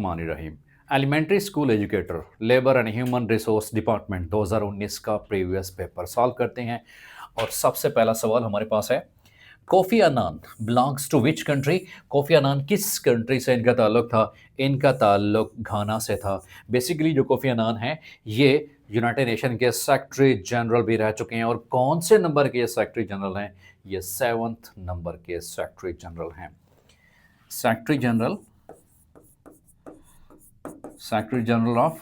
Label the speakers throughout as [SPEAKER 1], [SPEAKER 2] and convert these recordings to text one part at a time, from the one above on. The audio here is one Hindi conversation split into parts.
[SPEAKER 1] मानी Rahim elementary school educator labour and human resource department 2019 का प्रीवियस पेपर सॉल्व करते हैं। और सबसे पहला सवाल हमारे पास है, Kofi Annan belongs to which country. Kofi Annan किस कंट्री से इनका ताल्लुक था? इनका ताल्लुक घाना से था। बेसिकली जो कोफी अनान है ये यूनाइटेड नेशन के सेक्रेटरी जनरल भी रह चुके हैं। और कौन से नंबर के सेक्रेटरी जनरल हैं? ये 7th नंबर के सेक्रेटरी जनरल हैं। Secretary general of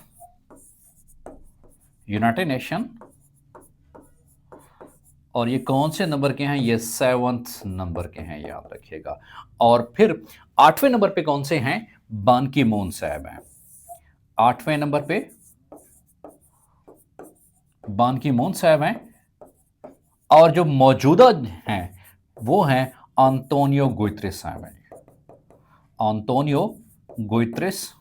[SPEAKER 1] United nation, और ये कौन से नंबर के हैं? ये 7th नंबर के हैं, याद रखिएगा। और फिर 8वें नंबर पे कौन से हैं? बान की मून साहब हैं। 8वें नंबर पे बान की मून साहब हैं। और जो मौजूदा हैं वो हैं अंतोनियो गुतरेस साहब हैं। अंतोनियो गुतरेस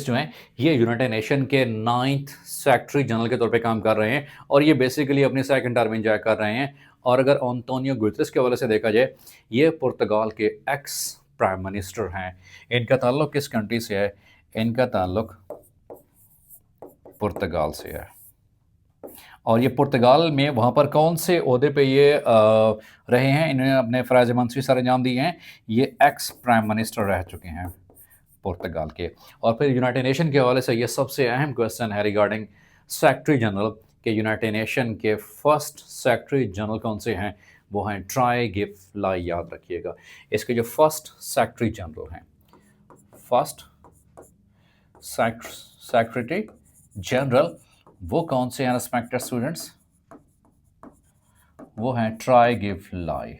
[SPEAKER 1] जो हैं ये यूनाइटेड नेशन के 9th सेक्रेटरी जनरल के तौर पे काम कर रहे हैं। और ये बेसिकली अपनी सेकंड टर्म एंजॉय कर रहे हैं। और अगर अंतोनियो गुतरेस के हवाले से देखा जाए, ये पुर्तगाल के एक्स प्राइम मिनिस्टर हैं। इनका ताल्लुक किस कंट्री से है? इनका ताल्लुक पुर्तगाल से है। और ये पुर्तगाल में वहाँ पर कौन से ओहदे पे ये रहे हैं? इन्होंने अपने फ़राइज़ मंसूबी सर अंजाम दिए हैं। ये एक्स प्राइम मिनिस्टर रह चुके हैं पुर्तगाल के। और फिर यूनाइटेड नेशन के हवाले से ये सबसे अहम क्वेश्चन है रिगार्डिंग सेक्रेटरी जनरल के यूनाइटेड नेशन के फर्स्ट सेक्रेटरी जनरल कौन से हैं? वो हैं ट्राई गिव लाई, याद रखिएगा। इसके जो फर्स्ट सेक्रेटरी जनरल हैं, फर्स्ट सेक्रेटरी जनरल, वो कौन से हैं रिस्पेक्टेड स्टूडेंट्स? वो हैं ट्राई गिव लाई।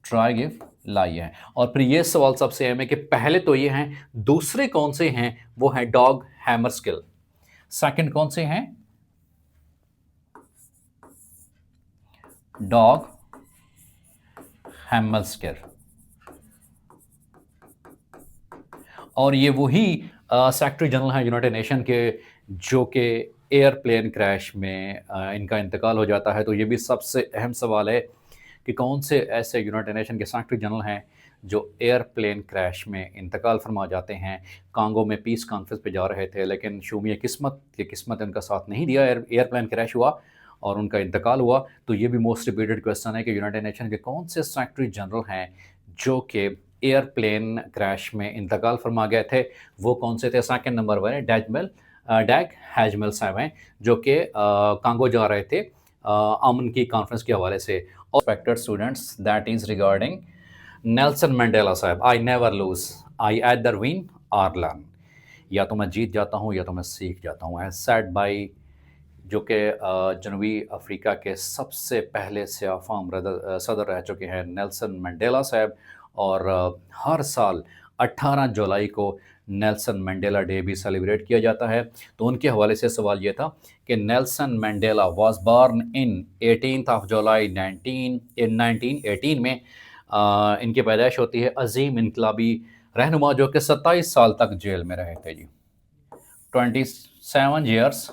[SPEAKER 1] ट्राई गिव लाई है। और फिर ये सवाल सबसे अहम है कि पहले तो ये हैं, दूसरे कौन से हैं? वो हैं डॉग हैमरस्किल। सेकंड कौन से हैं? डॉग हैमरस्किल। और ये वही सेक्रेटरी जनरल हैं यूनाइटेड नेशन के जो कि एयरप्लेन क्रैश में इनका इंतकाल हो जाता है। तो ये भी सबसे अहम सवाल है कि कौन से ऐसे यूनाइटेड नेशन के सेक्रेटरी जनरल हैं जो एयरप्लेन क्रैश में इंतकाल फरमा जाते हैं। कांगो में पीस कॉन्फ्रेंस पे जा रहे थे, लेकिन शूमिया किस्मत उनका साथ नहीं दिया, एयरप्लेन क्रैश हुआ और उनका इंतकाल हुआ। तो ये भी मोस्ट रिपीटेड क्वेश्चन है कि यूनाइटेड नेशन के कौन से सेक्रेटरी जनरल हैं जो कि एयरप्लेन क्रैश में इंतकाल फरमा गए थे? वो कौन से थे? सेकंड नंबर पर डैग हैजमेल साहब हैं जो कि कांगो जा रहे थे अमन की कॉन्फ्रेंस के हवाले से। और respected students, that is regarding Nelson Mandela साहब। I never lose, I either win or learn. या तो मैं जीत जाता हूँ या तो मैं सीख जाता हूँ। एज सेड बाई जो कि जनूबी अफ्रीका के सबसे पहले सियाफाम सदर रह चुके हैं नेल्सन मंडेला साहब। और हर साल 18 जुलाई को नेल्सन मंडेला डे भी सेलिब्रेट किया जाता है। तो उनके हवाले से सवाल ये था कि Nelson Mandela was born in 18 जुलाई 1918 में इनकी पैदाइश होती है। अजीम इनकलाबी रहनुमा जो कि 27 साल तक जेल में रहे थे जी। 27 ईयर्स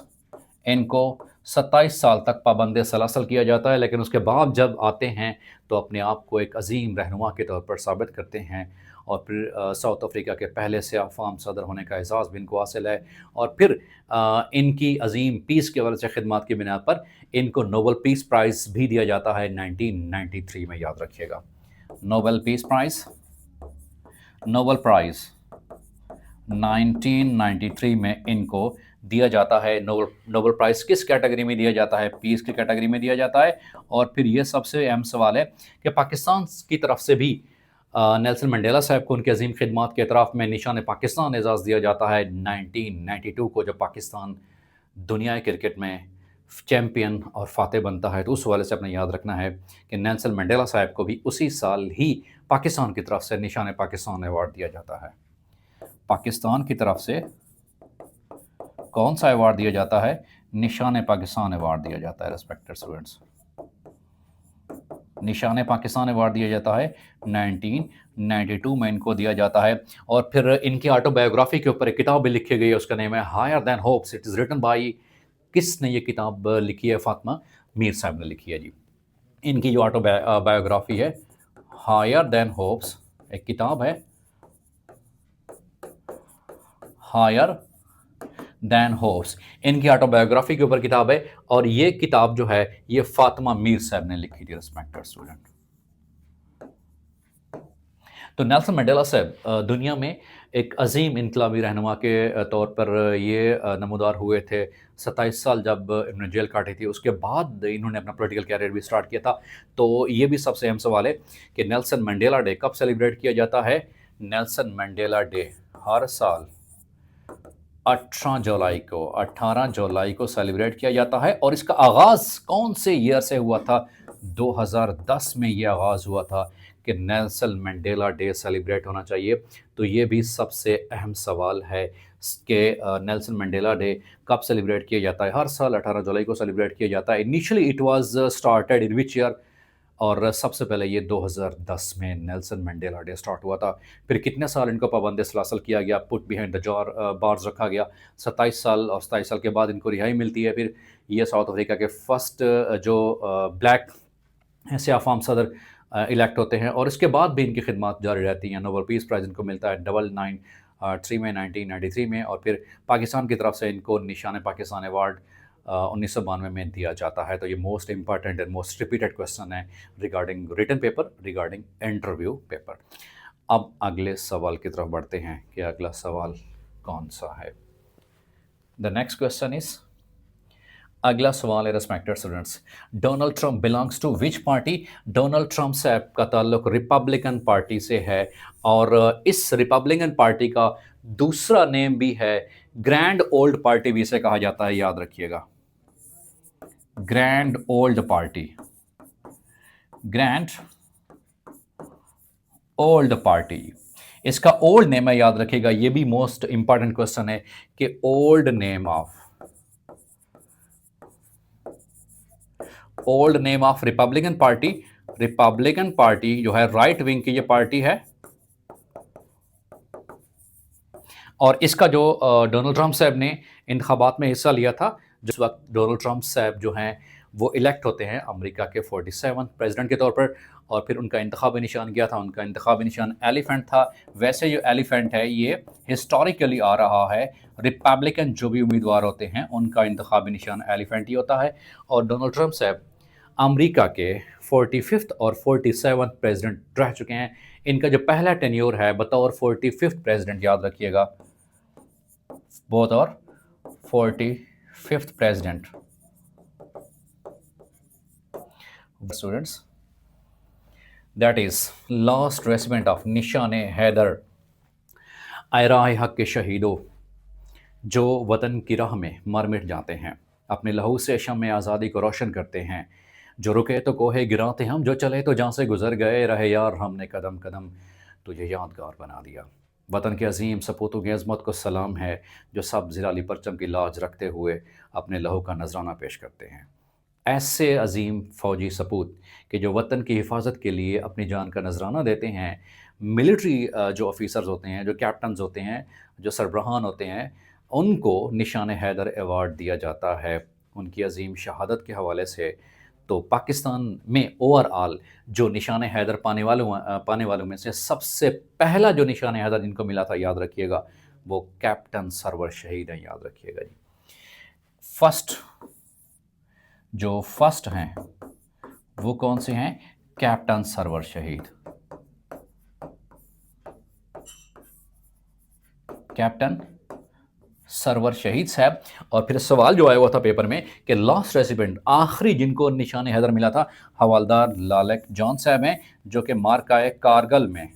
[SPEAKER 1] इनको 27 साल तक पाबंद सलासल किया जाता है। लेकिन उसके बाद जब आते हैं तो अपने आप को एक अजीम रहनुमा के तौर पर साबित करते हैं। और फिर साउथ अफ्रीका के पहले से आफाम सदर होने का एजाज़ भी इनको हासिल है। और फिर इनकी अजीम पीस के वजह से खिदमत की बिना पर इनको नोबल पीस प्राइज़ भी दिया जाता है 1993 में, याद रखिएगा। नोबल प्राइज़ 1993 में इनको दिया जाता है। नोबल प्राइज़ किस कैटेगरी में दिया जाता है? पीस की कैटेगरी में दिया जाता है। और फिर ये सबसे अहम सवाल है कि पाकिस्तान की तरफ से भी नेल्सन मंडेला साहब को उनकी अजीम खिदमत के अतराफ़ में निशान पाकिस्तान एजाज़ दिया जाता है 1992 को, जब पाकिस्तान दुनिया क्रिकेट में चैम्पियन और फातेह बनता है। तो उस हवाले से अपने याद रखना है कि नेल्सन मंडेला साहब को भी उसी साल ही पाकिस्तान की तरफ से निशान पाकिस्तान अवार्ड दिया जाता है। पाकिस्तान की तरफ से कौन सा अवार्ड दिया जाता है? निशान पाकिस्तान अवार्ड दिया जाता है। रिस्पेक्टेड स्टूडेंट्स, निशान पाकिस्तान अवार्ड दिया जाता है 1992 में इनको दिया जाता है। और फिर इनकी ऑटोबायोग्राफी के ऊपर एक किताब भी लिखी गई है, उसका नेम है higher than hopes. It is written by, किसने ये किताब लिखी है? फातिमा मीर साहब ने लिखी है जी। इनकी जो बायोग्राफी है, हायर देन होप्स, एक किताब है, हायर दैन होप्स, इनकी ऑटोबायोग्राफी के ऊपर किताब है। और ये किताब जो है ये फातिमा मीर साहब ने लिखी थी, रिस्पेक्टेड स्टूडेंट। तो नेल्सन मंडेला साहब दुनिया में एक अजीम इनकलाबी रहनुमा के तौर पर ये नमूदार हुए थे। 27 साल जब इन्होंने जेल काटी थी, उसके बाद इन्होंने अपना पॉलिटिकल कैरियर भी स्टार्ट किया था। तो ये भी सबसे अहम सवाल है कि नेल्सन मंडेला डे कब सेलिब्रेट किया जाता है। नेल्सन मंडेला डे हर साल 18 जुलाई को सेलिब्रेट किया जाता है। और इसका आगाज़ कौन से ईयर से हुआ था? 2010 में ये आगाज़ हुआ था कि नेल्सन मंडेला डे सेलिब्रेट होना चाहिए। तो ये भी सबसे अहम सवाल है कि नेल्सन मंडेला डे कब सेलिब्रेट किया जाता है। हर साल 18 जुलाई को सेलिब्रेट किया जाता है। Initially it was started in which year? और सबसे पहले ये 2010 में नेल्सन मंडेला डे स्टार्ट हुआ था। फिर कितने साल इनको पाबंद सलासल किया गया, put behind the jar bars रखा गया। 27 साल, और 27 साल के बाद इनको रिहाई मिलती है। फिर ये साउथ अफ्रीका के फर्स्ट जो ब्लैक स्याह फाम सदर इलेक्ट होते हैं। और इसके बाद भी इनकी खिदमत जारी रहती हैं। नोबेल पीस प्राइज़ इनको मिलता है 1993 में, 1993 में। और फिर पाकिस्तान की तरफ से इनको निशान पाकिस्तान अवार्ड 1992 में दिया जाता है। तो ये most important and most repeated question है regarding written paper, regarding interview paper. अब अगले सवाल की तरफ बढ़ते हैं कि अगला सवाल कौन सा है। द नेक्स्ट क्वेश्चन इज, अगला सवाल है respected students, Donald Trump belongs to which party? Donald Trump साहब का ताल्लुक रिपब्लिकन पार्टी से है। और इस रिपब्लिकन पार्टी का दूसरा नेम भी है ग्रैंड ओल्ड पार्टी भी इसे कहा जाता है, याद रखिएगा। Grand old party, grand old party, इसका ओल्ड नेम है, याद रखिएगा। ये भी मोस्ट इंपॉर्टेंट क्वेश्चन है कि old name of Republican party. Republican party जो है राइट विंग की ये पार्टी है। और इसका जो डोनाल्ड ट्रंप साहब ने इंतखाबात में हिस्सा लिया था, जिस वक्त डोनाल्ड ट्रंप साहब जो हैं वो इलेक्ट होते हैं अमेरिका के 47 प्रेसिडेंट के तौर पर। और फिर उनका इंतखाबी निशान क्या था? उनका इंतखाबी निशान एलिफेंट था। वैसे जो एलिफेंट है ये हिस्टोरिकली आ रहा है, रिपब्लिकन जो भी उम्मीदवार होते हैं उनका इंतखाबी निशान एलिफेंट ही होता है। और डोनाल्ड ट्रंप साहब अमेरिका के 45th और 47th प्रेसिडेंट रह चुके हैं। इनका जो पहला टेन्योर है बतौर 45th प्रेसिडेंट, याद रखिएगा, बोथ और 45th president. Students, that is last resident of निशान हैदर, आयराए हक के शहीदों जो वतन की राह में मर मिट जाते हैं, अपने लहू से शम्म आज़ादी को रोशन करते हैं। जो रुके तो कोहे गिराते हम, जो चले तो जहाँ से गुजर गए, रहे यार हमने कदम कदम तुझे यादगार बना दिया। वतन के अजीम सपूतों की अज़मत को सलाम है, जो सब ज़िलाली परचम की लाज रखते हुए अपने लहू का नजराना पेश करते हैं। ऐसे अजीम फ़ौजी सपूत कि जो वतन की हिफाजत के लिए अपनी जान का नजराना देते हैं। मिलिट्री जो ऑफिसर्स होते हैं, जो कैप्टन्स होते हैं, जो सरबराहान होते हैं, उनको निशान हैदर अवार्ड दिया जाता है उनकी अजीम शहादत के हवाले से। तो पाकिस्तान में ओवरऑल जो निशान हैदर पाने वालों में से सबसे पहला जो निशान हैदर जिनको मिला था, याद रखिएगा, वो कैप्टन सरवर शहीद हैं, याद रखिएगा जी। फर्स्ट हैं वो कौन से हैं? कैप्टन सरवर शहीद, कैप्टन सरवर शहीद साहब। और फिर सवाल जो आया हुआ था पेपर में कि लास्ट रेसिडेंट, आखिरी जिनको निशान हैदर मिला था, हवालदार लालक जॉन साहब हैं, जो कि मार्काए कारगिल में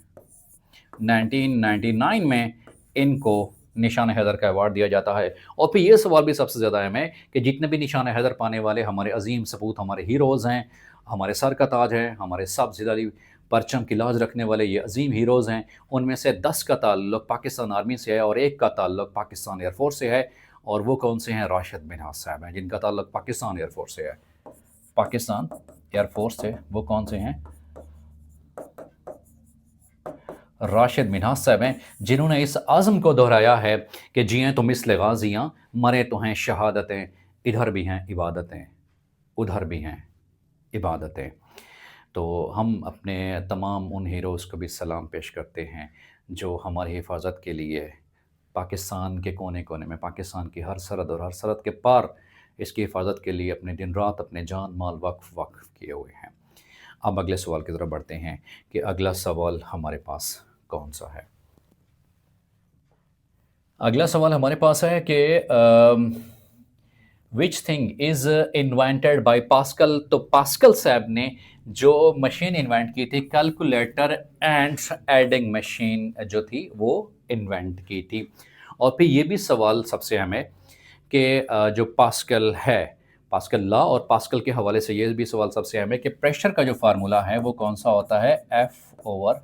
[SPEAKER 1] 1999 में इनको निशान हैदर का अवार्ड दिया जाता है। और फिर ये सवाल भी सबसे ज़्यादा अहम है कि जितने भी निशान हैदर पाने वाले हमारे अजीम सपूत, हमारे हीरोज़ हैं, हमारे सर का ताज हैं, हमारे सब ज़िलाली परचम की लाज रखने वाले ये अजीम हीरोज़ हैं, उनमें से 10 का ताल्लुक़ पाकिस्तान आर्मी से है और 1 का ताल्लुक़ पाकिस्तान एयरफोर्स से है। और वो कौन से हैं? राशिद मिन्हाज साहब हैं, जिनका ताल्लुक़ पाकिस्तान एयरफोर्स से है। पाकिस्तान एयरफोर्स से वो कौन से हैं? राशिद मिन्हाज साहब हैं, जिन्होंने इस आज़म को दोहराया है कि जिएँ तो मिस्ल गाज़ियाँ, मरे तो हैं शहादतें, इधर भी हैं इबादतें, उधर भी हैं इबादत है। तो हम अपने तमाम उन हीरोज़ को भी सलाम पेश करते हैं, जो हमारी हिफ़ाज़त के लिए पाकिस्तान के कोने-कोने में, पाकिस्तान की हर सरहद और हर सरहद के पार इसकी हिफ़ाज़त के लिए अपने दिन-रात, अपने जान-माल वक़्फ़ किए हुए हैं। अब अगले सवाल की तरफ बढ़ते हैं कि अगला सवाल हमारे पास कौन-सा है? अगला सवाल हमारे पास है कि which thing is invented by pascal. तो पास्कल साहब ने जो मशीन इन्वेंट की थी, कैलकुलेटर एंड एडिंग मशीन जो थी वो इन्वेंट की थी। और फिर ये भी सवाल सबसे अहम है कि जो पास्कल है, पास्कल लॉ और पास्कल के हवाले से ये भी सवाल सबसे अहम है कि प्रेशर का जो फार्मूला है वो कौन सा होता है? एफ ओवर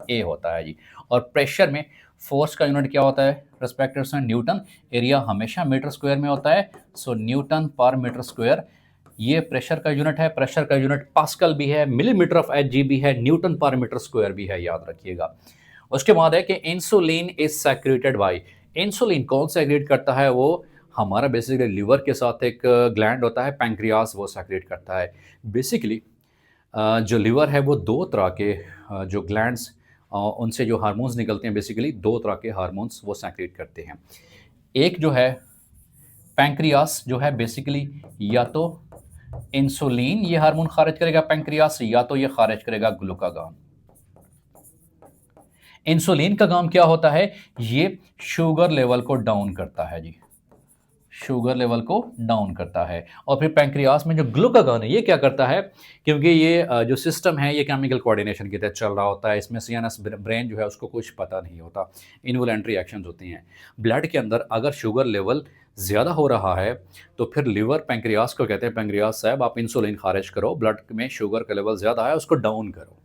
[SPEAKER 1] ए होता है जी। और प्रेशर में फोर्स का यूनिट क्या होता है? रिस्पेक्टिव से न्यूटन। एरिया हमेशा मीटर स्क्वायर में होता है, सो न्यूटन पर मीटर स्क्वायर ये प्रेशर का यूनिट है। प्रेशर का यूनिट पास्कल भी है, मिलीमीटर ऑफ एच जी भी है, न्यूटन पर मीटर स्क्वायर भी है, याद रखिएगा। उसके बाद है कि insulin is secreted bye. Insulin कौन सेक्रेट करता है? वो हमारा बेसिकली लिवर के साथ एक ग्लैंड होता है पैंक्रियास, वो सेक्रेट करता है। बेसिकली जो लिवर है वो दो तरह के जो ग्लैंड्स उनसे जो हार्मोन्स निकलते हैं, बेसिकली दो तरह के हार्मोन्स वो सेक्रेट करते हैं। एक जो है पैंक्रियास जो है बेसिकली या तो इंसुलिन ये हार्मोन खारिज करेगा पैंक्रियास, या तो ये खारिज करेगा ग्लूकागॉन। इंसुलिन का काम क्या होता है? ये शुगर लेवल को डाउन करता है जी, शुगर लेवल को डाउन करता है। और फिर पैंक्रियास में जो ग्लूकागॉन है ये क्या करता है? क्योंकि ये जो सिस्टम है ये केमिकल कोऑर्डिनेशन की तहत चल रहा होता है, इसमें सीएनएस ब्रेन जो है उसको कुछ पता नहीं होता, इनवॉलेंट्री एक्शंस होती हैं। ब्लड के अंदर अगर शुगर लेवल ज़्यादा हो रहा है तो फिर लिवर पैंक्रियास को कहते हैं, पैंक्रियास साहब आप इंसुलिन खारिज करो, ब्लड में शुगर का लेवल ज़्यादा है उसको डाउन करो।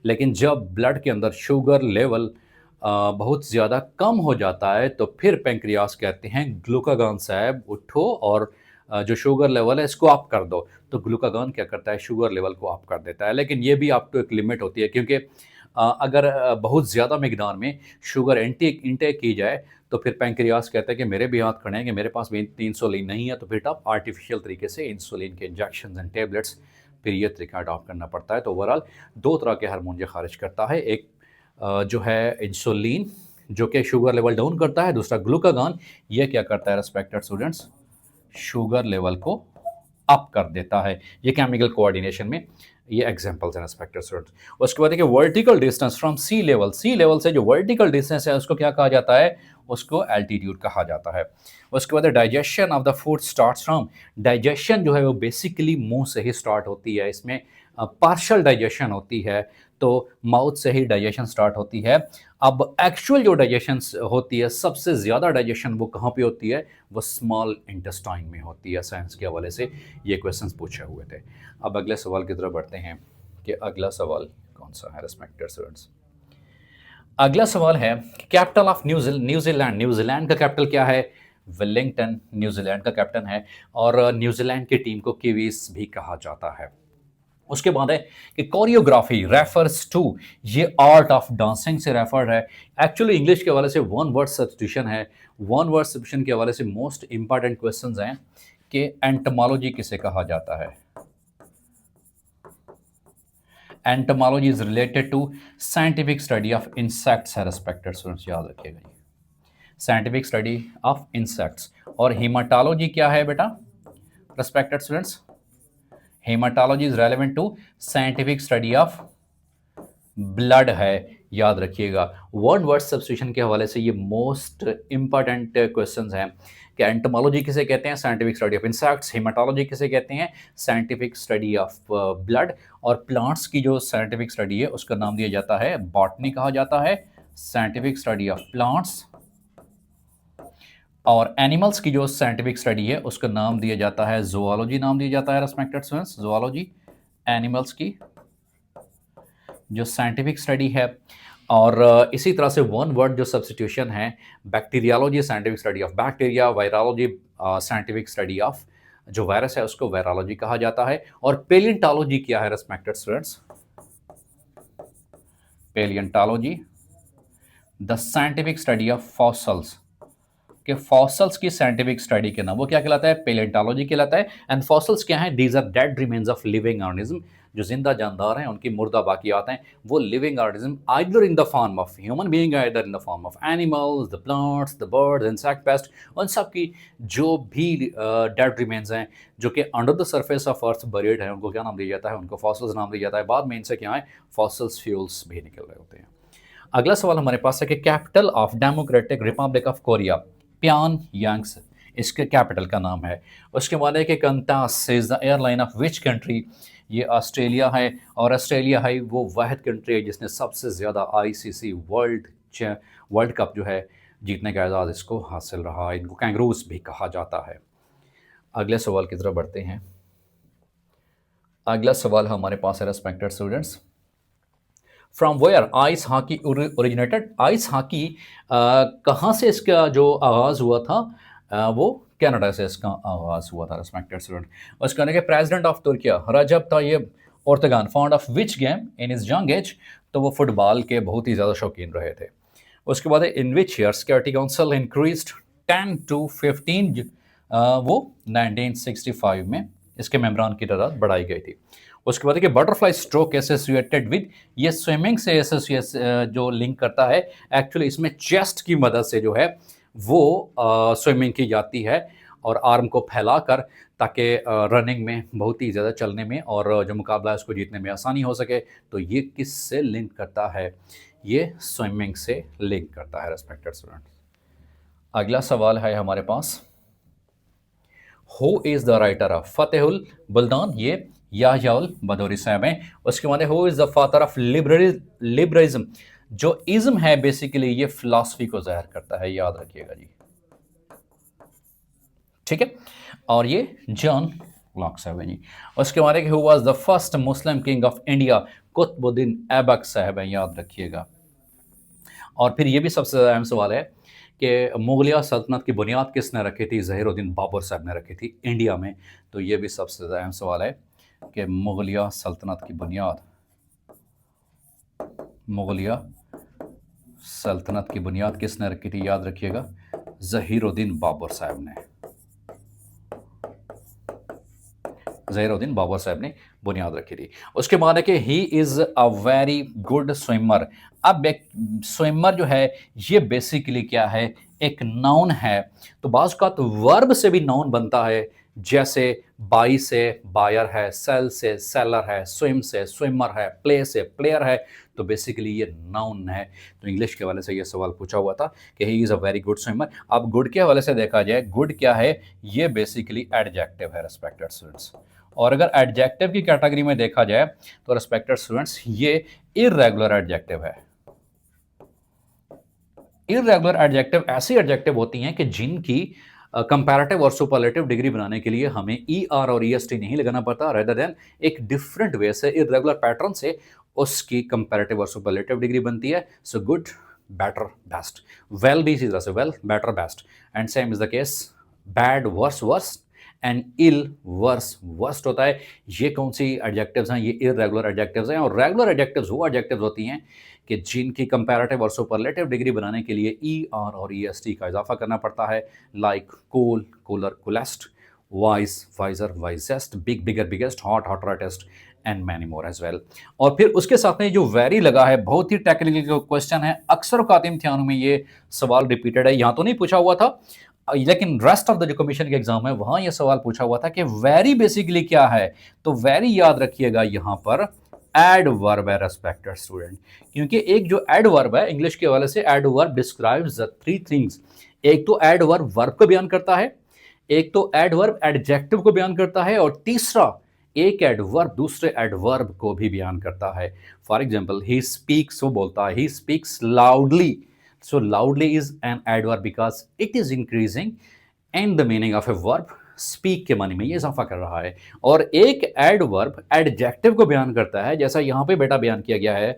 [SPEAKER 1] लेकिन जब ब्लड के अंदर शुगर लेवल बहुत ज़्यादा कम हो जाता है तो फिर पैंक्रियास कहते हैं ग्लूकागॉन साहब उठो और जो शुगर लेवल है इसको अप कर दो। तो ग्लूकागॉन क्या करता है? शुगर लेवल को अप कर देता है। लेकिन ये भी अप टू एक लिमिट होती है, क्योंकि अगर बहुत ज़्यादा मिकदार में शुगर इनटेक इंटेक की जाए तो फिर पैंक्रियास कहता है कि मेरे भी हाथ खड़े हैं कि मेरे पास भी इंसुलिन नहीं है, तो फिर आप आर्टिफिशियल तरीके से इंसुलिन के इंजेक्शन एंड टेबलेट्स फिर ये तरीका अडॉप्ट करना पड़ता है। तो ओवरऑल दो तरह के हार्मोन ये खारिज करता है, एक जो है इंसुलिन जो कि शुगर लेवल डाउन करता है, दूसरा ग्लूकागॉन ये क्या करता है रिस्पेक्टेड स्टूडेंट्स? शुगर लेवल को अप कर देता है। ये केमिकल कोऑर्डिनेशन में ये एग्जांपल्स हैं रिस्पेक्टेड स्टूडेंट्स। उसके बाद देखिए vertical distance from sea level से जो वर्टिकल डिस्टेंस है उसको क्या कहा जाता है? उसको एल्टीट्यूड कहा जाता है। उसके बाद digestion of the food starts from. Digestion जो है वो बेसिकली मुंह से ही स्टार्ट होती है, इसमें पार्शियल डाइजेशन होती है, तो माउथ से ही डाइजेशन स्टार्ट होती है। अब एक्चुअल जो डाइजेशन होती है, सबसे ज़्यादा डाइजेशन वो कहाँ पे होती है? वो स्मॉल इंटेस्टाइन में होती है। साइंस के हवाले से ये क्वेश्चंस पूछे हुए थे। अब अगले सवाल की तरफ बढ़ते हैं कि अगला सवाल कौन सा है रिस्पेक्टेड स्टूडेंट्स? अगला सवाल है कैपिटल ऑफ न्यूजीलैंड। न्यूजीलैंड का कैपिटल क्या है? वेलिंगटन न्यूजीलैंड का कैपिटल है। और न्यूजीलैंड की टीम को किवीज भी कहा जाता है। उसके बाद है कि कोरियोग्राफी रेफर्स टू, ये आर्ट ऑफ डांसिंग से रेफर्ड है। एक्चुअली इंग्लिश के हवाले से वन वर्ड सब्स्टिट्यूशन है। वन वर्ड सब्स्टिट्यूशन के हवाले से मोस्ट इंपॉर्टेंट क्वेश्चंस हैं कि एंटोमोलॉजी किसे कहा जाता है? Entomology is related to scientific study of insects है रिस्पेक्टेड स्टूडेंट्स, याद रखिएगा। Scientific study of insects. और हेमाटोलॉजी क्या है बेटा respected students? Haematology is relevant to scientific study of blood है, याद रखिएगा। वन वर्ड सब्स्टिट्यूशन के हवाले से ये मोस्ट इंपॉर्टेंट क्वेश्चंस हैं कि एंटोमोलॉजी किसे कहते हैं? Scientific study of insects. Haematology किसे कहते हैं? Scientific study of blood. और प्लांट्स की जो साइंटिफिक स्टडी है उसका नाम दिया जाता है बॉटनी कहा जाता है, साइंटिफिक स्टडी ऑफ प्लांट्स। और एनिमल्स की जो साइंटिफिक स्टडी है उसका नाम दिया जाता है ज़ूलॉजी, नाम दिया जाता है रिस्पेक्टेड स्टूडेंट्स, ज़ूलॉजी। एनिमल्स की जो साइंटिफिक स्टडी है। और इसी तरह से वन वर्ड जो सब्स्टिट्यूशन है, bacteriology scientific study of bacteria, virology scientific study of जो वायरस है उसको वायरोलॉजी कहा जाता है। और पेलियंटोलॉजी क्या है respected students? Palaeontology the scientific study of fossils, कि फॉसल्स की साइंटिफिक स्टडी के नाम वो क्या कहलाता है, पेलेंटोलॉजी कहलाता है। एंड फॉसल्स क्या है, these are dead remains of living organism, जो जिंदा जानदार हैं उनकी मुर्दा बाकियात हैं, वो living organism either in the form of human being, either in the form of animals, the plants, the birds, insect, pest, उन सब की जो भी डेड रिमेन्स हैं जो कि under the surface of earth buried है, उनको क्या नाम दिया जाता है, उनको फॉसल्स नाम दिया जाता है। बाद में इनसे क्या है, फॉसल्स फ्यूल्स भी निकल रहे होते हैं। अगला सवाल हमारे पास है कि capital of democratic republic of Korea, Pyongyang's इसके कैपिटल का नाम है। उसके बाद है कि Qantas is the airline of which country, ये ऑस्ट्रेलिया है, और ऑस्ट्रेलिया है वो वाहिद कंट्री है जिसने सबसे ज़्यादा आईसीसी वर्ल्ड कप जो है जीतने का एजाज़ इसको हासिल रहा है। इनको कैंगरूज भी कहा जाता है। अगले सवाल की तरफ बढ़ते हैं। अगला सवाल हमारे पास है respected students, from where ice hockey originated. Ice hockey कहाँ से इसका जो आगाज़ हुआ था, वो कनाडा से इसका आगाज़ हुआ था रेस्पेक्टेड स्टूडेंट। उसका कहने के president of Turkiye Recep Tayyip Erdogan found of which game in his young age, तो वो फुटबॉल के बहुत ही ज़्यादा शौकीन रहे थे। उसके बाद in which year security council increased 10 to 15, वो 1965 में इसके मेंबरान की तादाद बढ़ाई गई थी। उसके बाद कि बटरफ्लाई स्ट्रोक एसोसिएटेड विद, ये स्विमिंग से एसोसिएट जो लिंक करता है, एक्चुअली इसमें चेस्ट की मदद से जो है वो स्विमिंग की जाती है और आर्म को फैलाकर, ताकि रनिंग में बहुत ही ज़्यादा चलने में और जो मुकाबला है उसको जीतने में आसानी हो सके। तो ये किस से लिंक करता है, ये स्विमिंग से लिंक करता है रेस्पेक्टेड स्टूडेंट्स। अगला सवाल है हमारे पास, who is the writer of Futuhul Buldan, ये याह्याउल बदौरी साहब हैं। उसके बाद who is the father of liberalism, जो इज्म है बेसिकली ये फिलॉसफी को ज़ाहिर करता है, याद रखिएगा जी, ठीक है। और ये जॉन लॉक साहब हैं जी। उसके बाद who was the first Muslim king of India, Qutbuddin Aibak साहब हैं, याद रखिएगा। और फिर ये भी सबसे अहम सवाल है कि मुगलिया सल्तनत की बुनियाद किसने रखी थी, ज़हीरुद्दीन बाबर साहब ने रखी थी इंडिया में। तो ये भी सबसे अहम सवाल है कि मुगलिया सल्तनत की बुनियाद, मुगलिया सल्तनत की बुनियाद किसने रखी थी, याद रखिएगा, ज़हीरुद्दीन बाबर साहब ने, ज़हीरुद्दीन बाबर साहब ने बुनियाद रखी थी। उसके बाद है कि he is a very good swimmer. अब एक स्विमर जो है ये बेसिकली क्या है, एक नाउन है। तो बाज़ का तो वर्ब से भी नाउन बनता है, जैसे बाई से बायर है, सेल से सेलर है, स्विम से स्विमर है, प्ले से प्लेयर है। तो बेसिकली ये नाउन है। तो इंग्लिश के हवाले से ये सवाल पूछा हुआ था कि he is a very good swimmer. अब गुड के हवाले से देखा जाए, गुड क्या है, ये बेसिकली एडजेक्टिव है रेस्पेक्टेड स्टूडेंट्स। और अगर एडजेक्टिव की कैटेगरी में देखा जाए तो रेस्पेक्टेड स्टूडेंट्स ये इर्रेगुलर एडजेक्टिव है। इर्रेगुलर एडजेक्टिव ऐसी एडजेक्टिव होती हैं कि जिनकी कंपैरेटिव और सुपरलेटिव डिग्री बनाने के लिए हमें ER और EST नहीं लगाना पड़ता, रेदर देन एक डिफरेंट वे से, इर्रेगुलर पैटर्न से उसकी कंपैरेटिव और सुपरलेटिव डिग्री बनती है। So good, better, best. Well भी इसी तरह से, well, better, best. And same is the case, bad, worse, worst, and ill, worse, worst होता है। ये कौन सी एडजेक्टिव्स हैं, ये इर्रेगुलर एडजेक्टिव्स हैं। और रेगुलर एडजेक्टिव्स वो एडजेक्टिव्स होती हैं कि जिनकी कंपैरेटिव और सुपरलेटिव डिग्री बनाने के लिए ER और EST का इजाफा करना पड़ता है, like cool, cooler, coolest, wise, wiser, wisest, big, bigger, biggest, hot, hot, hottest, and many more as well. और फिर उसके साथ में जो वेरी लगा है, बहुत ही टेक्निकल क्वेश्चन है, अक्सर औकात इम्तिहानों में ये सवाल रिपीटेड है। यहाँ तो नहीं पूछा हुआ था, लेकिन रेस्ट ऑफ द जो कमीशन के एग्जाम है वहां ये सवाल पूछा हुआ था कि वेरी बेसिकली क्या है। तो वेरी याद रखिएगा, यहां पर एडवर्ब है रेस्पेक्टेड स्टूडेंट, क्योंकि एक जो एडवर्ब है, इंग्लिश के हवाले से adverb describes the three things. एक तो एडवर्ब वर्ब को बयान करता है, एक तो एडवर्ब एडजेक्टिव को बयान करता है, और तीसरा एक एडवर्ब दूसरे एडवर्ब को भी बयान करता है। फॉर एग्जाम्पल, ही स्पीक्स, वो बोलता है, he speaks loudly. So loudly is an adverb because it is increasing in the meaning of a verb. Speak के मानी में ये इजाफा कर रहा है। और एक एडवर्ब एडजेक्टिव को बयान करता है, जैसा यहाँ पे बेटा बयान किया गया है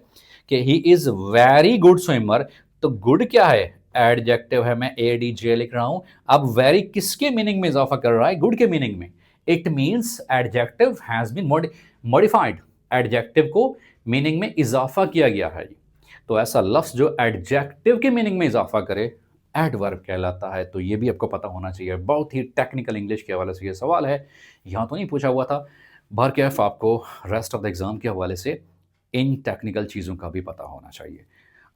[SPEAKER 1] कि he is very good swimmer। तो गुड क्या है, एडजेक्टिव है, मैं ADJ लिख रहा हूँ। अब वेरी किसके मीनिंग में इजाफा कर रहा है, गुड के मीनिंग में। It means adjective has been modified, adjective को मीनिंग में इजाफा किया गया है। तो ऐसा लफ्ज़ जो एडजेक्टिव के मीनिंग में इजाफा करे, एडवर्ब कहलाता है? तो ये भी आपको पता होना चाहिए। बहुत ही टेक्निकल इंग्लिश के हवाले से ये सवाल है, यहाँ तो नहीं पूछा हुआ था। बहरकैफ आपको रेस्ट ऑफ द एग्ज़ाम के हवाले से इन टेक्निकल चीज़ों का भी पता होना चाहिए।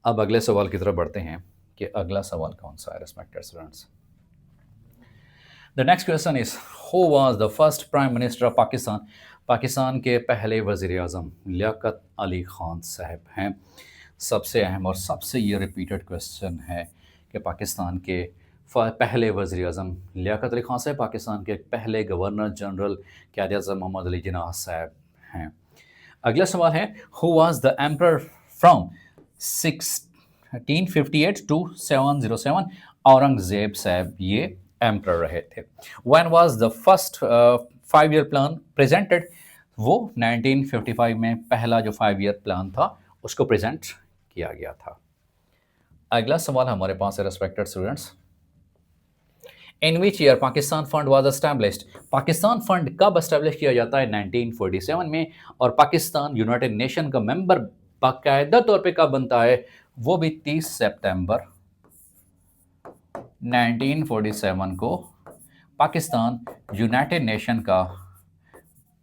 [SPEAKER 1] अब अगले सवाल की तरफ बढ़ते हैं कि अगला सवाल कौन-सा है respected students. The next question is who was the first prime minister of Pakistan? Pakistan के पहले वज़ीर-ए-आज़म लियाकत अली ख़ान साहब हैं। सबसे अहम और सबसे ये रिपीटेड क्वेश्चन है कि पाकिस्तान के पहले वज़ीर-ए-आज़म लियाकत अली ख़ान साहब पाकिस्तान के पहले गवर्नर जनरल क़ायद-ए-आज़म मोहम्मद अली जिन्नाह साहब हैं। अगला सवाल है who was the emperor from 1658 to 707? Aurangzeb साहब ये एम्परर रहे थे। When was the first 5 year plan presented? वो 1955 में पहला जो 5 ईयर प्लान था उसको प्रेजेंट किया गया था। अगला सवाल हमारे पास है respected students, in which year Pakistan fund was established? Pakistan fund कब एस्टैब्लिश किया जाता है? 1947 में। और पाकिस्तान यूनाइटेड नेशन का मेंबर बाकायदा तौर पे कब बनता है? वो भी 30 सितंबर 1947 को पाकिस्तान यूनाइटेड नेशन का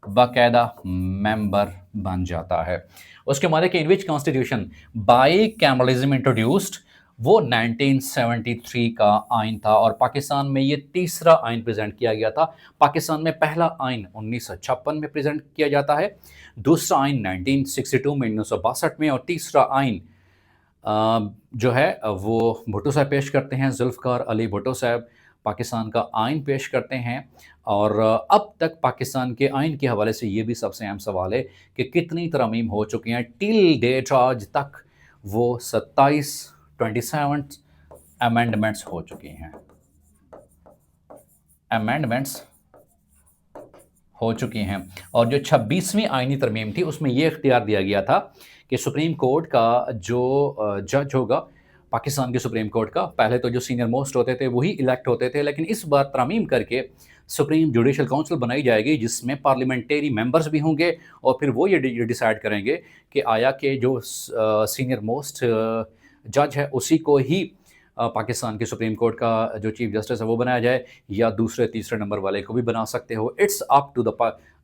[SPEAKER 1] बाकायदा मेंबर बन जाता है। उसके बाद in which constitution bicameralism introduced? वो 1973 का आइन था और पाकिस्तान में ये तीसरा आइन प्रेजेंट किया गया था। पाकिस्तान में पहला आइन 1956 में प्रेजेंट किया जाता है, दूसरा आइन 1962 में 1962 में, और तीसरा आइन जो है वो भुट्टो साहब पेश करते हैं, जुल्फ़िकार अली भुट्टो साहब पाकिस्तान का आइन पेश करते हैं। और अब तक पाकिस्तान के आइन के हवाले से ये भी सबसे अहम सवाल है कि कितनी तरमीम हो चुकी हैं टिल डेट आज तक? वो 27 अमेंडमेंट्स हो चुकी हैं, अमेंडमेंट्स हो चुकी हैं। और जो 26वीं आइनी तरमीम थी उसमें ये इख्तियार दिया गया था कि सुप्रीम कोर्ट का जो जज होगा पाकिस्तान के सुप्रीम कोर्ट का, पहले तो जो सीनियर मोस्ट होते थे वही इलेक्ट होते थे, लेकिन इस बार तरमीम करके सुप्रीम जुडिशल काउंसिल बनाई जाएगी जिसमें पार्लियामेंटेरी मेंबर्स भी होंगे और फिर वो ये डिसाइड करेंगे कि आया कि जो सीनियर मोस्ट जज है उसी को ही पाकिस्तान के सुप्रीम कोर्ट का जो चीफ जस्टिस है वो बनाया जाए या दूसरे तीसरे नंबर वाले को भी बना सकते हो। इट्स अप टू द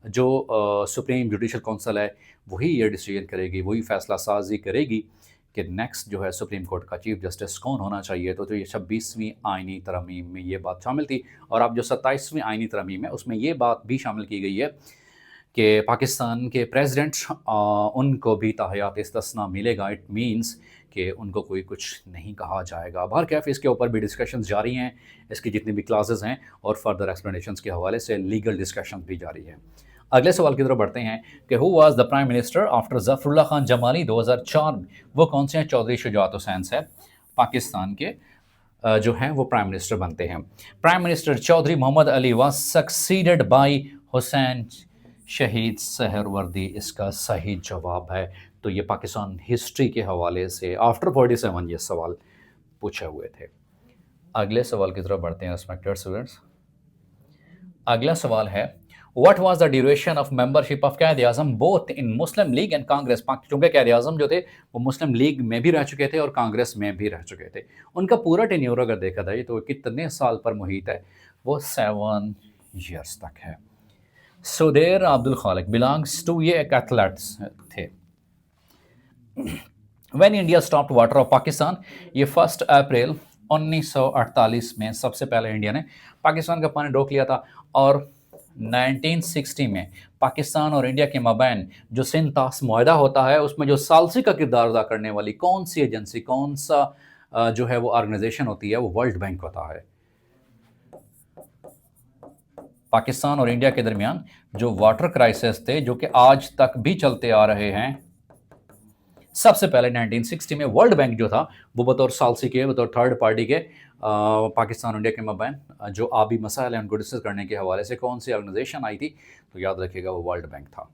[SPEAKER 1] जो सुप्रीम जुडिशल काउंसिल है वही ये डिसीजन करेगी, वही फैसला साजी करेगी कि नेक्स्ट जो है सुप्रीम कोर्ट का चीफ जस्टिस कौन होना चाहिए। तो ये 26वीं आइनी तरमीम में ये बात शामिल थी। और अब जो 27वीं आइनी तरमीम है उसमें ये बात भी शामिल की गई है कि पाकिस्तान के प्रेसिडेंट उनको भी ताहयात इस्तिस्ना मिलेगा। इट मीन्स कि उनको कोई कुछ नहीं कहा जाएगा। बहरकैफ इसके ऊपर भी डिस्कशन जारी हैं, इसकी जितनी भी क्लासेस हैं और फर्दर एक्सप्लेनेशंस के हवाले से लीगल डिस्कशन भी जारी है। अगले सवाल की तरफ बढ़ते हैं कि who was the prime minister after Zafarullah Khan Jamali 2004? वो कौन से हैं? चौधरी शुजात हुसैन साहब पाकिस्तान के जो हैं वो प्राइम मिनिस्टर बनते हैं। Prime minister Chaudhry Mohammad Ali was succeeded by Hussain Shaheed Suhrawardy इसका सही जवाब है। तो ये पाकिस्तान हिस्ट्री के हवाले से आफ्टर 47 ये सवाल पूछे हुए थे। अगले सवाल की तरफ बढ़ते हैं रिस्पेक्टेड स्टूडेंट्स। अगला सवाल है what was the duration of membership of Quaid-e-Azam both in Muslim league and Congress? चूंकि क़ायद-ए-आज़म जो थे वो मुस्लिम लीग में भी रह चुके थे और कांग्रेस में भी रह चुके थे। उनका पूरा टेन्योर अगर देखा जाए तो कितने साल पर मुहित है? वो 7 ईयर्स तक है। सुदेर अब्दुल खालिक बिलोंग्स टू ये एक एथलेट्स थे। When India stopped water of Pakistan? ये 1 अप्रैल 1948 में सबसे पहले इंडिया ने पाकिस्तान का पानी रोक लिया था। और 1960 में पाकिस्तान और इंडिया के मबैन जो सिंध तास मुआहदा होता है उसमें जो सालसी का किरदार अदा करने वाली कौन सी एजेंसी, कौन सा जो है वो ऑर्गेनाइजेशन होती है? वो वर्ल्ड बैंक होता है। पाकिस्तान और इंडिया के दरमियान जो वाटर क्राइसिस थे जो कि आज तक भी चलते आ रहे हैं, सबसे पहले 1960 में वर्ल्ड बैंक जो था वो बतौर सालसी के, बतौर थर्ड पार्टी के पाकिस्तान और इंडिया के मबैन जो आबी मसाइल हैं उनको डिस्कस करने के हवाले से कौन सी ऑर्गेनाइजेशन आई थी? तो याद रखिएगा वो वर्ल्ड बैंक था।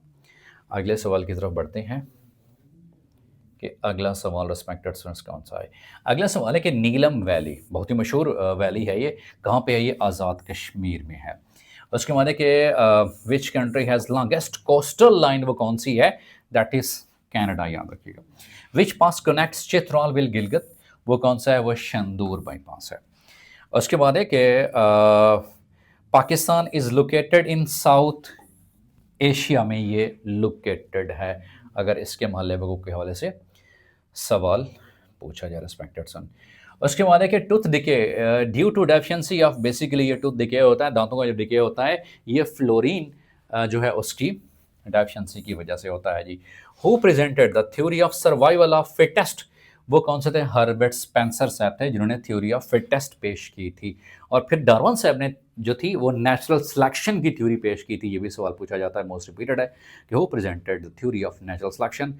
[SPEAKER 1] अगले सवाल की तरफ बढ़ते हैं कि अगला सवाल रिस्पेक्टेड स्टूडेंट्स कौन सा है। अगला सवाल है कि नीलम वैली बहुत ही मशहूर वैली है, ये कहाँ पे है? ये आज़ाद कश्मीर में है। उसके बाद है कि which country has longest coastal line? वो कौन सी है? दैट इज़ कनाडा, याद रखिएगा। विच पास कनेक्ट्स चित्राल विद गिलगित? वो कौन सा है? वो शंदूर बाईपास है। उसके बाद है कि Pakistan is located in south Asia में ये लोकेटेड है, अगर इसके महल वकूफ़ के हवाले से सवाल पूछा जाए रिस्पेक्टेड सन। उसके बाद है कि tooth decay due to deficiency of, basically ये टूथ डिके होता है, दांतों का जो डिके होता है, ये फ्लोरीन जो है उसकी डेफिशिएंसी की वजह से होता है जी। Who presented the theory of survival of fittest, वो कौन से थे? हर्बर्ट स्पेंसर साहब थे जिन्होंने थ्योरी ऑफ फिटेस्ट पेश की थी। और फिर डार्विन साहब ने जो थी वो नेचुरल सिलेक्शन की थ्योरी पेश की थी। ये भी सवाल पूछा जाता है, मोस्ट रिपीटेड है कि who presented the theory of natural selection,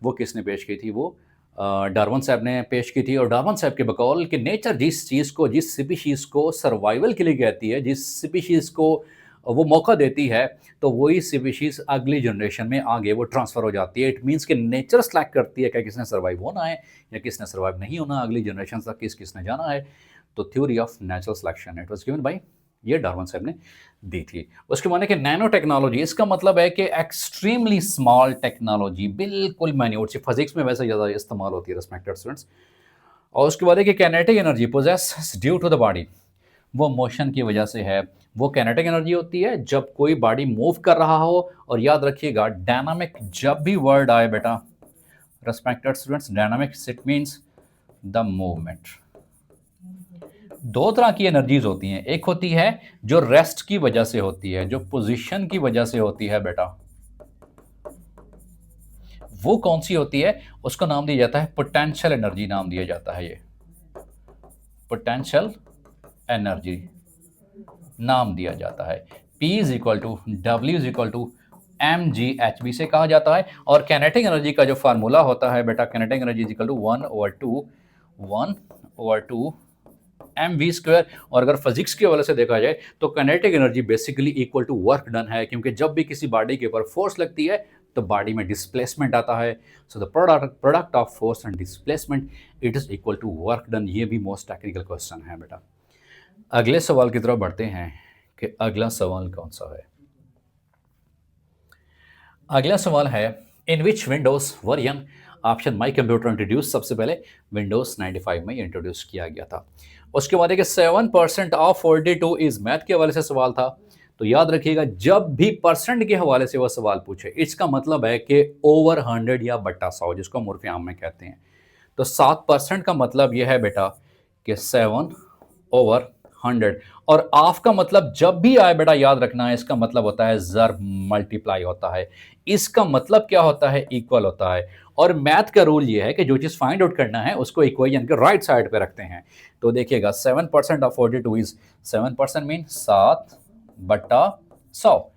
[SPEAKER 1] वो किसने पेश की थी? वो डार्विन साहब ने पेश की थी। और डार्विन साहब के बकौल कि नेचर जिस चीज़ को, जिस स्पीशीज़ को सर्वाइवल के लिए कहती है, जिस स्पीशीज़ को वो मौका देती है, तो वही स्पीशीज़ अगली जनरेशन में आगे वो ट्रांसफ़र हो जाती है। इट मीन्स कि नेचर सेलेक्ट करती है कि किसने सर्वाइव होना है या किसने सर्वाइव नहीं होना, अगली जनरेशन तक किसने जाना है। तो theory of natural selection it was given by ये डार्विन साहब ने दी थी। उसके माने कि नैनो टेक्नोलॉजी, इसका मतलब है कि एक्सट्रीमली स्मॉल टेक्नोलॉजी, बिल्कुल माइन्यूट सी, फिजिक्स में वैसे ज़्यादा इस्तेमाल होती है रिस्पेक्टेड स्टूडेंट्स। और उसके बाद है कि kinetic energy possess due to the body, वो मोशन की वजह से है। वो काइनेटिक एनर्जी होती है जब कोई बॉडी मूव कर रहा हो। और याद रखिएगा डायनामिक जब भी वर्ड आए बेटा respected students, dynamic it means the movement. दो तरह की एनर्जीज होती हैं, एक होती है जो रेस्ट की वजह से होती है, जो पोजीशन की वजह से होती है बेटा, वो कौन सी होती है? उसको नाम दिया जाता है पोटेंशियल एनर्जी, नाम दिया जाता है, ये पोटेंशियल एनर्जी नाम दिया जाता है। P is equal to W is equal to M G H बी से कहा जाता है। और कैनेटिक एनर्जी का जो फार्मूला होता है बेटा, kinetic energy is equal to 1/2 M V square. और अगर फिजिक्स के हवाले से देखा जाए तो kinetic energy basically equal to work done है, क्योंकि जब भी किसी बॉडी के ऊपर फोर्स लगती है तो बॉडी में डिस्प्लेसमेंट आता है। So the product of force and displacement it is equal to work done. ये भी मोस्ट टेक्निकल क्वेश्चन है बेटा। अगले सवाल की तरफ बढ़ते हैं कि अगला सवाल कौन सा है। अगला सवाल है in which Windows version option my computer introduce, सबसे पहले विंडोज 95 में इंट्रोड्यूस किया गया था। उसके बाद है कि 7% ऑफ 42 इज, मैथ के हवाले से सवाल था। तो याद रखिएगा जब भी परसेंट के हवाले से वह सवाल पूछे, इसका मतलब है कि ओवर 100 या बट्टा 100, जिसको हम उर्फ आम में कहते हैं। तो 7% का मतलब यह है बेटा कि 7/100। और ऑफ का मतलब जब भी आए बेटा याद रखना है, इसका मतलब होता है ज़र मल्टीप्लाई होता है। इसका मतलब क्या होता है? इक्वल होता है। और मैथ का रूल ये है कि जो चीज़ फाइंड आउट करना है उसको इक्वेशन के राइट साइड पे रखते हैं। तो देखिएगा 7% ऑफ 42 इज 7% मीन 7/100।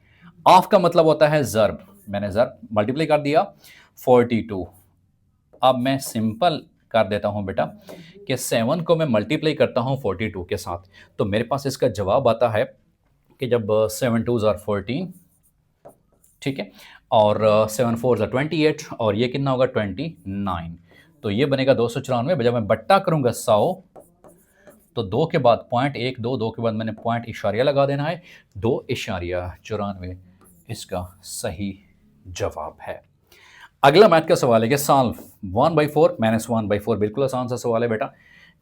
[SPEAKER 1] ऑफ का मतलब होता है ज़र्ब, मैंने ज़र्ब मल्टीप्लाई कर दिया 42। अब मैं सिंपल कर देता हूं बेटा कि 7 को मैं मल्टीप्लाई करता हूं 42 के साथ, तो मेरे पास इसका जवाब आता है कि जब 7 2s are 14, ठीक है, और 7 4s are 28, और ये कितना होगा 29। तो ये बनेगा 294। जब मैं बट्टा करूंगा 100, तो 2 के बाद पॉइंट 1 2, 2 के बाद मैंने पॉइंट इशारिया लगा देना है, 2.94 इसका सही जवाब है। अगला मैथ का सवाल है कि सॉल्व 1/4 माइनस 1/4, बिल्कुल आसान सा सवाल है बेटा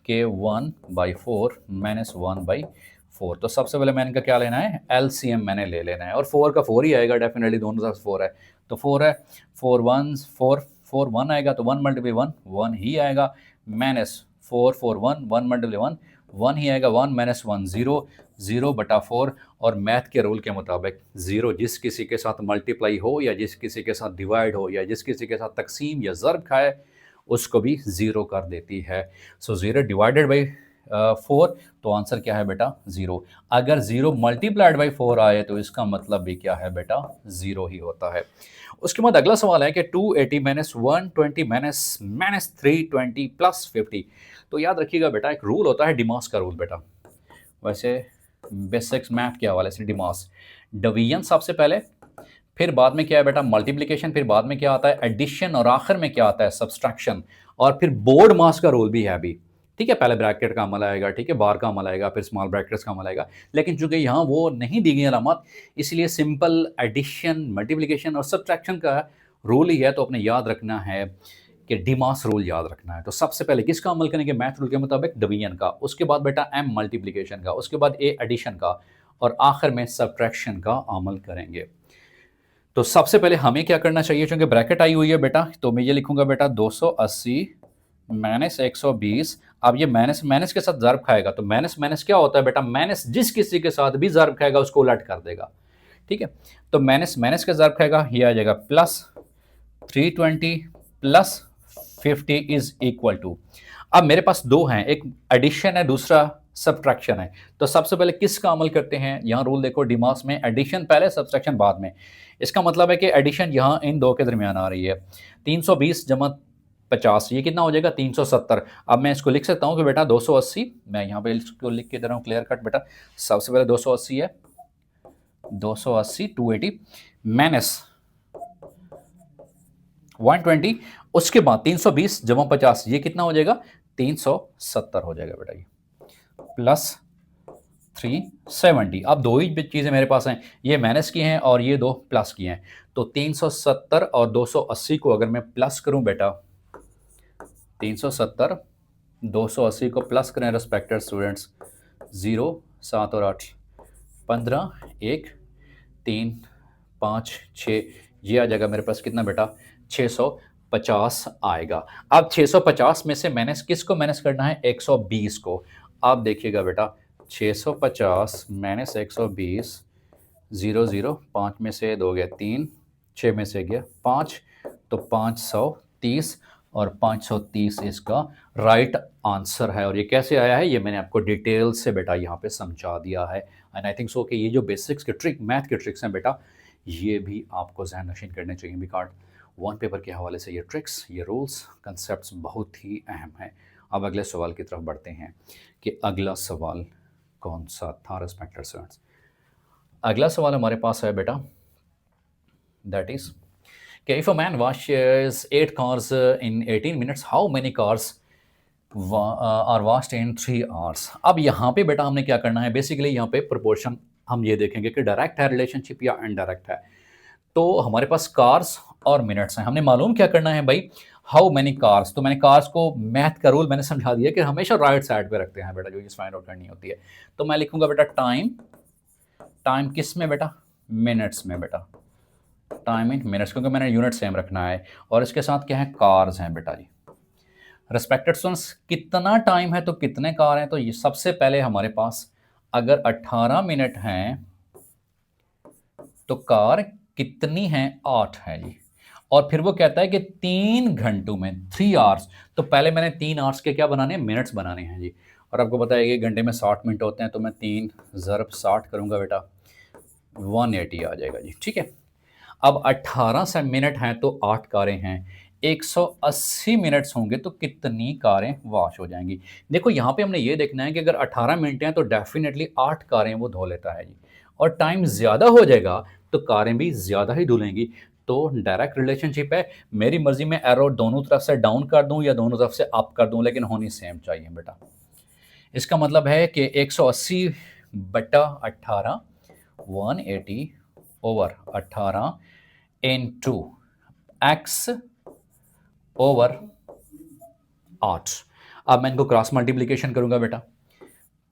[SPEAKER 1] कि 1/4 माइनस 1/4। तो सबसे पहले मैंने का क्या लेना है? एलसीएम मैंने ले लेना है, और 4 का 4 ही आएगा डेफिनेटली, दोनों तरफ 4 है तो 4 है, 4 1 4 4 1 आएगा, तो 1 मल्टीप्लाई 1 1 ही आएगा, माइनस 4 4 1 1 मल्टीप्लाई 1 1 ही आएगा, 1 माइनस 1 0 0/4। और मैथ के रूल के मुताबिक 0 जिस किसी के साथ मल्टीप्लाई हो या जिस किसी के साथ डिवाइड हो या जिस किसी के साथ तकसीम या ज़र्ब खाए उसको भी 0 कर देती है। सो 0 डिवाइडेड बाई 4, तो आंसर क्या है बेटा? 0। अगर 0 मल्टीप्लाइड बाई 4 आए तो इसका मतलब भी क्या है बेटा? 0 ही होता है। उसके बाद अगला सवाल है कि 280 माइनस 120 माइनस 320 प्लस 50। तो याद रखिएगा बेटा एक रूल होता है डिमास का रूल बेटा, वैसे बेसिक्स मैथ के हवाले से डिमास, डिवीजन सबसे पहले, फिर बाद में क्या है बेटा? मल्टीप्लिकेशन, फिर बाद में क्या आता है? एडिशन, और आखिर में क्या आता है? सब्सट्रैक्शन। और फिर बोर्ड मास का रूल भी है अभी, ठीक है, पहले ब्रैकेट का अमल आएगा, ठीक है, बार का अमल आएगा, फिर स्मॉल ब्रैकेट्स का अमल आएगा। लेकिन चूंकि यहाँ वो नहीं दी गई अलामत, इसलिए सिंपल एडिशन, मल्टीप्लिकेशन और सब्सट्रैक्शन का रूल ही है। तो अपने याद रखना है कि डिमास रूल याद रखना है। तो सबसे पहले किसका अमल करेंगे? मैथ रूल के मुताबिक डिवीजन का, उसके बाद बेटा एम मल्टीप्लिकेशन का, उसके बाद ए एडिशन का, और आखिर में सब्ट्रैक्शन का अमल करेंगे। तो सबसे पहले हमें क्या करना चाहिए? चूंकि ब्रैकेट आई हुई है बेटा, तो मैं ये लिखूंगा बेटा 280 माइनस 120। अब ये माइनस माइनस के साथ ज़र्ब खाएगा, तो माइनस माइनस क्या होता है बेटा? माइनस जिस किसी के साथ भी ज़र्ब खाएगा उसको उलट कर देगा, ठीक है। तो माइनस माइनस का ज़र्ब खाएगा, ये आ जाएगा plus 320 plus 50 is equal to. अब मेरे पास दो हैं, एक एडिशन है, दूसरा सब्ट्रैक्शन है। तो सबसे पहले किसका अमल करते हैं? यहाँ रूल देखो, डिमास में एडिशन पहले सब्ट्रैक्शन बाद में। इसका मतलब है कि एडिशन यहाँ इन दो के दरमियान आ रही है। 320 जमा 50, ये कितना हो जाएगा? 370। अब मैं इसको लिख सकता हूँ कि बेटा 280, मैं यहाँ पे इसको लिख के दे रहा हूँ क्लियर कट बेटा। सबसे पहले 280 है, 280 280 माइनस 120, उसके बाद 320 जमा 50, ये कितना हो जाएगा? 370 हो जाएगा बेटा, ये प्लस 370। अब दो ही चीज़ें मेरे पास हैं, ये माइनस की हैं और ये दो प्लस की हैं। तो 370 और 280 को अगर मैं प्लस करूं बेटा, 370 280 को प्लस करें रिस्पेक्टेड स्टूडेंट्स, 0 7 और 8 15 1 3 5 6, ये आ जाएगा मेरे पास कितना बेटा? 650 आएगा। अब 650 में से माइनस किसको माइनस करना है? 120 को। आप देखिएगा बेटा, 650 माइनस 120, 0 0, 5 में से 2 गया 3, 6 में से गया 5, तो 530, और 530 इसका राइट आंसर है। और ये कैसे आया है, ये मैंने आपको डिटेल से बेटा यहाँ पे समझा दिया है। एंड आई थिंक सो कि ये जो बेसिक्स के ट्रिक, मैथ के ट्रिक्स हैं बेटा, ये भी आपको जहन नशीन करने चाहिए, बिकॉज वन पेपर के हवाले से ये ट्रिक्स, ये रूल्स, कंसेप्ट्स बहुत ही अहम हैं। अब अगले सवाल की तरफ बढ़ते हैं कि अगला सवाल कौन सा था रिस्पेक्टेड स्टूडेंट्स। अगला सवाल हमारे पास है बेटा, दैट इज कि if a man washes 8 cars in 18 minutes, how many cars are washed in 3 hours? अब यहाँ पे बेटा हमने क्या करना है? बेसिकली यहाँ पे प्रोपोर्शन हम ये देखेंगे कि डायरेक्ट है रिलेशनशिप या इनडायरेक्ट है। तो हमारे पास कार्स और मिनट्स हैं, हमने मालूम क्या करना है भाई? How many cars. तो मैंने कार्स को, मैथ का रूल मैंने समझा दिया कि हमेशा राइट साइड पे रखते हैं बेटा, जो चीज़ फाइंड आउट करनी होती है। तो मैं लिखूंगा बेटा टाइम, टाइम किस में बेटा? मिनट्स में बेटा, टाइम इन मिनट्स, क्योंकि मैंने यूनिट सेम रखना है। और इसके साथ क्या है? कार्स हैं बेटा जी। रिस्पेक्टेड स्टूडेंट्स, कितना टाइम है तो कितने कार हैं? तो ये सबसे पहले हमारे पास अगर 18 मिनट हैं तो कार कितनी हैं? 8 है जी। और फिर वो कहता है कि 3 घंटों में 3 आवर्स, तो पहले मैंने 3 आवर्स के क्या बनाने हैं? मिनट्स बनाने हैं जी। और आपको पता है कि घंटे में 60 मिनट होते हैं, तो मैं 3 ज़रब 60 करूंगा बेटा, 180 आ जाएगा जी, ठीक है। अब 18 से मिनट हैं तो 8 कारें हैं, 180 मिनट्स होंगे तो कितनी कारें वॉश हो जाएंगी? देखो यहाँ पे हमने ये देखना है कि अगर 18 मिनट हैं तो डेफिनेटली 8 कारें वो धो लेता है जी, और टाइम ज़्यादा हो जाएगा तो कारें भी ज़्यादा ही धुलेंगी। तो डायरेक्ट रिलेशनशिप है, मेरी मर्जी में एरो दोनों तरफ से डाउन कर दूं या दोनों तरफ से अप कर दूं, लेकिन होनी सेम चाहिए बेटा। इसका मतलब है कि 180 बटा 18, 180 ओवर 18 इनटू एक्स ओवर 8। अब मैं इनको क्रॉस मल्टीप्लिकेशन करूंगा बेटा,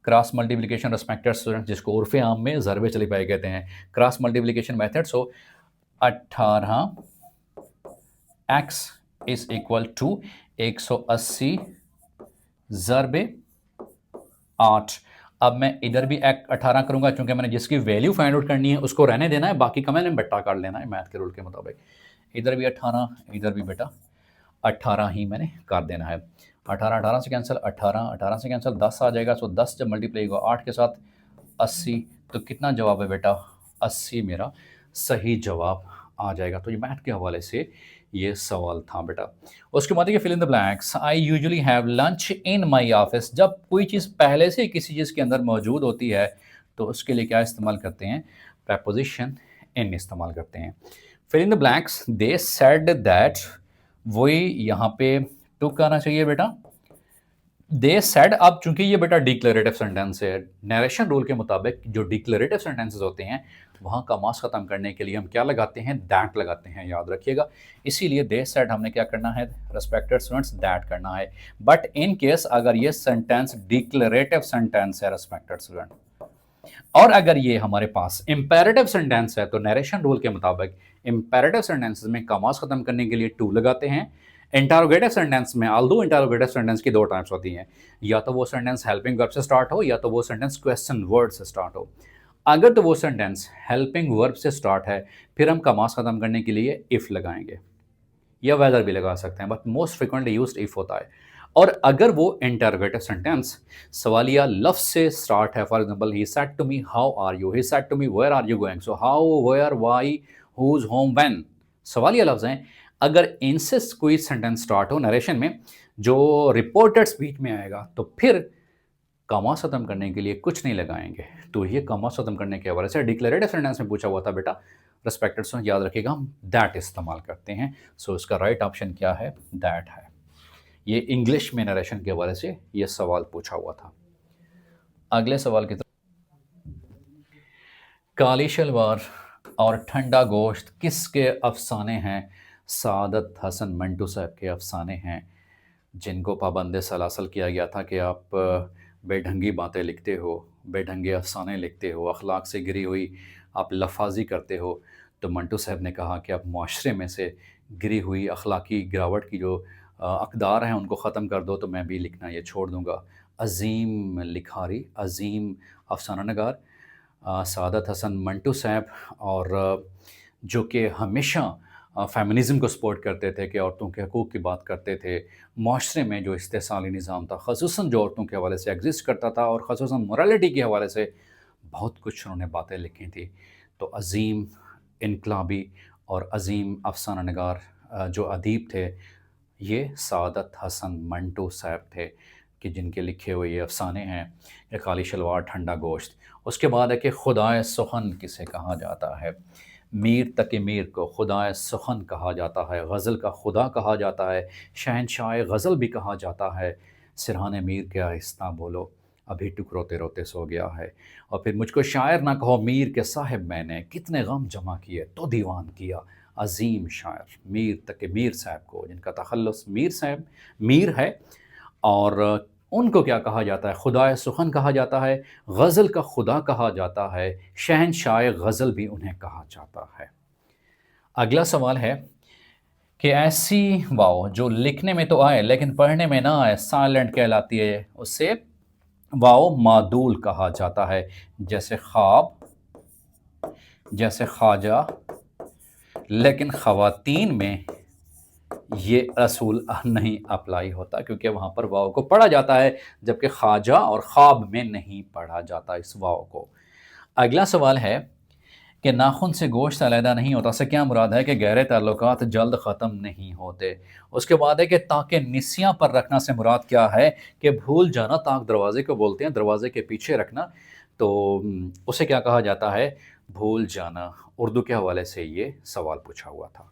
[SPEAKER 1] क्रॉस मल्टीप्लिकेशन रिस्पेक्टेड स्टूडेंट, जिसको उर्फे आम में ज़रबे चली पाए कहते हैं, cross multiplication method. So 18 X is equal to 180 ज़रबे 8। अब मैं इधर भी 18 करूंगा, क्योंकि मैंने जिसकी वैल्यू फाइंड आउट करनी है उसको रहने देना है, बाकी का मैंने बट्टा काट लेना है मैथ के रूल के मुताबिक। इधर भी 18, इधर भी बेटा 18 ही मैंने कर देना है। 18 18 से कैंसिल, 18 18 से कैंसिल, 10 आ जाएगा। सो 10 जब मल्टीप्लाई होगा 8 के साथ 80, तो कितना जवाब है बेटा? 80 मेरा सही जवाब आ जाएगा। तो ये मैथ के हवाले से ये सवाल था बेटा। उसके बाद fill in the blanks. I usually have lunch in my office. जब कोई चीज़ पहले से किसी चीज़ के अंदर मौजूद होती है तो उसके लिए क्या इस्तेमाल करते हैं? प्रपोजिशन इन इस्तेमाल करते हैं। Fill in the blanks, they said that, वही यहाँ पे टुक आना चाहिए बेटा, दे सेड, अब चूँकि ये बेटा डिक्लेरेटिव सेंटेंस है, नैरेशन रूल के मुताबिक जो डिक्लेरेटिव सेंटेंसेस होते हैं, वहाँ कॉमास ख़त्म करने के लिए हम क्या लगाते हैं? दैट लगाते हैं, याद रखिएगा। इसीलिए दे सेड हमने क्या करना है? रिस्पेक्टेड स्टूडेंट्स, दैट करना है। बट इन केस अगर ये सेंटेंस डिक्लेरेटिव सेंटेंस है रिस्पेक्टेड स्टूडेंट, और अगर ये हमारे पास इंपेरेटिव सेंटेंस है, तो नरेशन रूल के मुताबिक इंपेरेटिव सेंटेंसेस में कॉमास खत्म करने के लिए टू लगाते हैं। इंटरोगेटिव सेंटेंस में, ऑल्दो इंटरोगेटिव सेंटेंस की दो टाइप्स होती हैं, या तो वो सेंटेंस हेल्पिंग वर्ब से स्टार्ट हो, या तो वो सेंटेंस क्वेश्चन वर्ड से स्टार्ट हो। अगर तो वो सेंटेंस हेल्पिंग वर्ब से स्टार्ट है, फिर हम कॉमास खत्म करने के लिए इफ लगाएंगे, या वेदर भी लगा सकते हैं, but most frequently used if होता है। और अगर वो इंटरोगेटिव सेंटेंस सवालिया लफ्ज से स्टार्ट है, for example he said to me how are you, he said to me where are you going, so how, where, why, whose, whom, when, सवालिया लफ्ज हैं। अगर इनसे कोई सेंटेंस स्टार्ट हो नरेशन में जो रिपोर्टेड स्पीच में आएगा, तो फिर कॉमा खत्म करने के लिए कुछ नहीं लगाएंगे। तो ये कॉमा खत्म करने के हवाले से डिक्लेरेटिव सेंटेंस में पूछा हुआ था बेटा, रिस्पेक्टेड स्टूडेंट, याद रखिएगा हम दैट इस्तेमाल करते हैं। सो इसका राइट ऑप्शन क्या है? दैट है। ये इंग्लिश में नरेशन के हवाले से ये सवाल पूछा हुआ था। अगले सवाल की तरफ, काली शलवार और ठंडा गोश्त किसके अफसाने हैं? सादत हसन मंटू साहब के अफसाने हैं, जिनको पाबंद सलासल किया गया था कि आप बेढंगी बातें लिखते हो, बेढंगे अफसाने लिखते हो, अखलाक से गिरी हुई आप लफाजी करते हो। तो मंटू साहब ने कहा कि आप माशरे में से गिरी हुई अखलाकी गिरावट की जो अकदार हैं उनको ख़त्म कर दो, तो मैं भी लिखना ये छोड़ दूँगा। अज़ीम लिखारी, अज़ीम अफसाना नगार सादत हसन मंटू साहब, और जो कि हमेशा फ़ेमिनिज़म को सपोर्ट करते थे, कि औरतों के हकूक़ की बात करते थे। माशरे में जो इस्तेसाली निज़ाम था, ख़ुसूसन जो औरतों के हवाले से एग्ज़िस्ट करता था, और ख़ुसूसन मोरालिटी के हवाले से बहुत कुछ उन्होंने बातें लिखी थी। तो अज़ीम इनकलाबी और अज़ीम अफ़साना निगार जो अदीब थे, ये सादत हसन मंटू साहब थे, कि जिनके लिखे हुए ये अफ़साने हैं कि काली शलवार ठंडा गोश्त। उसके बाद है कि खुदाए सुखन किसे कहा जाता है? मीर तकी मीर को खुदाए सुखन कहा जाता है, गज़ल का खुदा कहा जाता है, शहनशाह गज़ल भी कहा जाता है। सिरहाने मीर के आहिस्ता बोलो, अभी टुक रोते रोते सो गया है। और फिर मुझको शायर ना कहो मीर के साहिब, मैंने कितने गम जमा किए तो दीवान किया। अज़ीम शायर मीर तकी मीर साहब को, जिनका तखल्लुस मीर साहब मीर है, और उनको क्या कहा जाता है? खुदाए सुखन कहा जाता है, गज़ल का खुदा कहा जाता है, शहनशाह गज़ल भी उन्हें कहा जाता है। अगला सवाल है कि ऐसी वाव जो लिखने में तो आए लेकिन पढ़ने में ना आए, साइलेंट कहलाती है, उसे वाव मादूल कहा जाता है। जैसे ख्वाब, जैसे ख्वाजा, लेकिन ख़वातीन में ये असूल नहीं अप्लाई होता, क्योंकि वहाँ पर वाव को पढ़ा जाता है, जबकि ख्वाजा और ख्वाब में नहीं पढ़ा जाता इस वाव को। अगला सवाल है कि नाखून से गोश्त अलहदा नहीं होता से क्या मुराद है? कि गहरे ताल्लुकात जल्द ख़त्म नहीं होते। उसके बाद है कि ताकि निसियाँ पर रखना से मुराद क्या है? कि भूल जाना, ताक दरवाज़े को बोलते हैं, दरवाज़े के पीछे रखना, तो उसे क्या कहा जाता है? भूल जाना। उर्दू के हवाले से ये सवाल पूछा हुआ था।